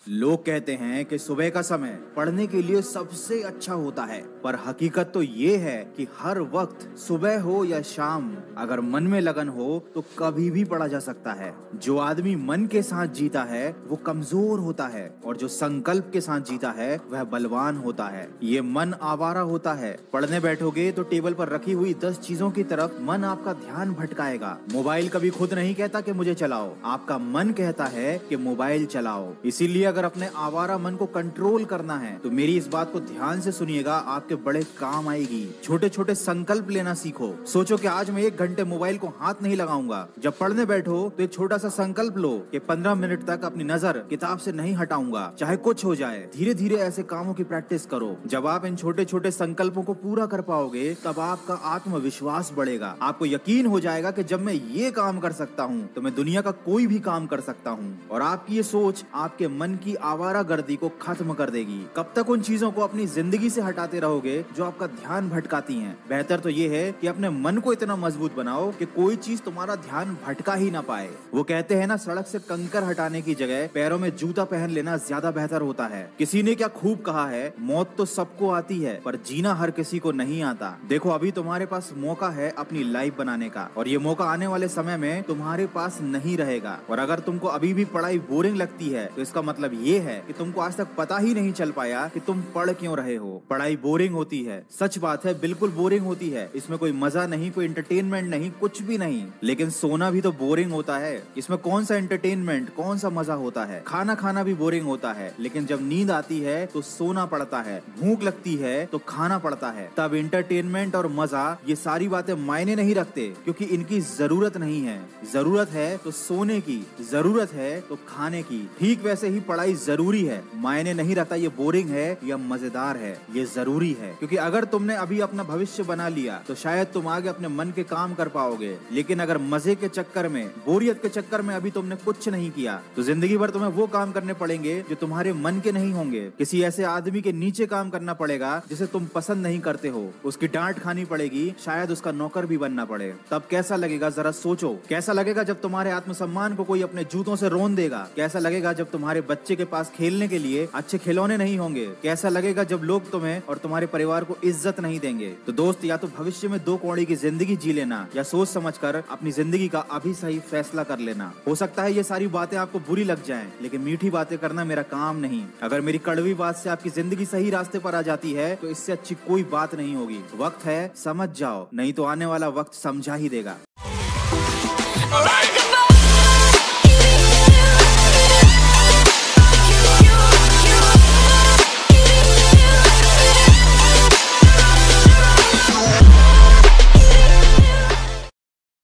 लोग कहते हैं कि सुबह का समय पढ़ने के लिए सबसे अच्छा होता है, पर हकीकत तो ये है कि हर वक्त सुबह हो या शाम अगर मन में लगन हो तो कभी भी पढ़ा जा सकता है। जो आदमी मन के साथ जीता है वो कमजोर होता है और जो संकल्प के साथ जीता है वह बलवान होता है। ये मन आवारा होता है। पढ़ने बैठोगे तो टेबल पर रखी हुई 10 चीजों की तरफ मन आपका ध्यान भटकाएगा। मोबाइल कभी खुद नहीं कहता कि मुझे चलाओ, आपका मन कहता है कि मोबाइल चलाओ। इसीलिए अगर अपने आवारा मन को कंट्रोल करना है तो मेरी इस बात को ध्यान से सुनिएगा, आपके बड़े काम आएगी। छोटे छोटे संकल्प लेना सीखो। सोचो कि आज मैं 1 घंटे मोबाइल को हाथ नहीं लगाऊंगा। जब पढ़ने बैठो तो एक छोटा सा संकल्प लो कि 15 मिनट तक अपनी नजर किताब से नहीं हटाऊंगा, चाहे कुछ हो जाए। धीरे धीरे ऐसे कामों की प्रैक्टिस करो। जब आप इन छोटे छोटे संकल्पों को पूरा कर पाओगे तब आपका आत्मविश्वास बढ़ेगा। आपको यकीन हो जाएगा कि जब मैं ये काम कर सकता हूँ तो मैं दुनिया का कोई भी काम कर सकता हूँ। और आपकी ये सोच आपके मन की आवारागर्दी को खत्म कर देगी। कब तक उन चीजों को अपनी जिंदगी से हटाते रहोगे जो आपका ध्यान भटकाती हैं? बेहतर तो ये है कि अपने मन को इतना मजबूत बनाओ कि कोई चीज तुम्हारा ध्यान भटका ही ना पाए। वो कहते हैं ना, सड़क से कंकर हटाने की जगह पैरों में जूता पहन लेना ज्यादा बेहतर होता है। किसी ने क्या खूब कहा है, मौत तो सबको आती है पर जीना हर किसी को नहीं आता। देखो, अभी तुम्हारे पास मौका है अपनी लाइफ बनाने का, और ये मौका आने वाले समय में तुम्हारे पास नहीं रहेगा। और अगर तुमको अभी भी पढ़ाई बोरिंग लगती है तो इसका मतलब ये है कि तुमको आज तक पता ही नहीं चल पाया कि तुम पढ़ क्यों रहे हो। पढ़ाई बोरिंग होती है, सच बात है, बिल्कुल बोरिंग होती है। इसमें कोई मजा नहीं, कोई एंटरटेनमेंट नहीं, कुछ भी नहीं। लेकिन सोना भी तो बोरिंग होता है। इसमें कौन सा एंटरटेनमेंट, कौन सा मजा होता है? खाना खाना भी बोरिंग होता है, लेकिन जब नींद आती है तो सोना पड़ता है। भूख लगती है तो खाना पड़ता है। तब एंटरटेनमेंट और मजा, ये सारी बातें मायने नहीं रखते, क्योंकि इनकी जरूरत नहीं है। जरूरत है तो सोने की, जरूरत है तो खाने की। ठीक वैसे ही पढ़ाई जरूरी है। मायने नहीं रखता ये बोरिंग है या मजेदार है, ये जरूरी है। क्योंकि अगर तुमने अभी अपना भविष्य बना लिया तो शायद तुम आगे अपने मन के काम कर पाओगे। लेकिन अगर मजे के चक्कर में, बोरियत के चक्कर में अभी तुमने कुछ नहीं किया तो जिंदगी भर तुम्हें वो काम करने पड़ेंगे जो तुम्हारे मन के नहीं होंगे। किसी ऐसे आदमी के नीचे काम करना पड़ेगा जिसे तुम पसंद नहीं करते हो। उसकी डांट खानी पड़ेगी, शायद उसका नौकर भी बनना पड़े। तब कैसा लगेगा जरा सोचो। कैसा लगेगा जब तुम्हारे आत्मसम्मान को कोई अपने जूतों से रोन देगा? कैसा लगेगा जब तुम्हारे बच्चे के पास खेलने के लिए अच्छे खिलौने नहीं होंगे? कैसा लगेगा जब लोग तुम्हें और तुम्हारे परिवार को इज्जत नहीं देंगे? तो दोस्त, या तो भविष्य में 2 कौड़ी की जिंदगी जी लेना या सोच समझकर अपनी जिंदगी का अभी सही फैसला कर लेना। हो सकता है ये सारी बातें आपको बुरी लग जाएं, लेकिन मीठी बातें करना मेरा काम नहीं। अगर मेरी कड़वी बात से आपकी जिंदगी सही रास्ते पर आ जाती है तो इससे अच्छी कोई बात नहीं होगी। वक्त है, समझ जाओ, नहीं तो आने वाला वक्त समझा ही देगा।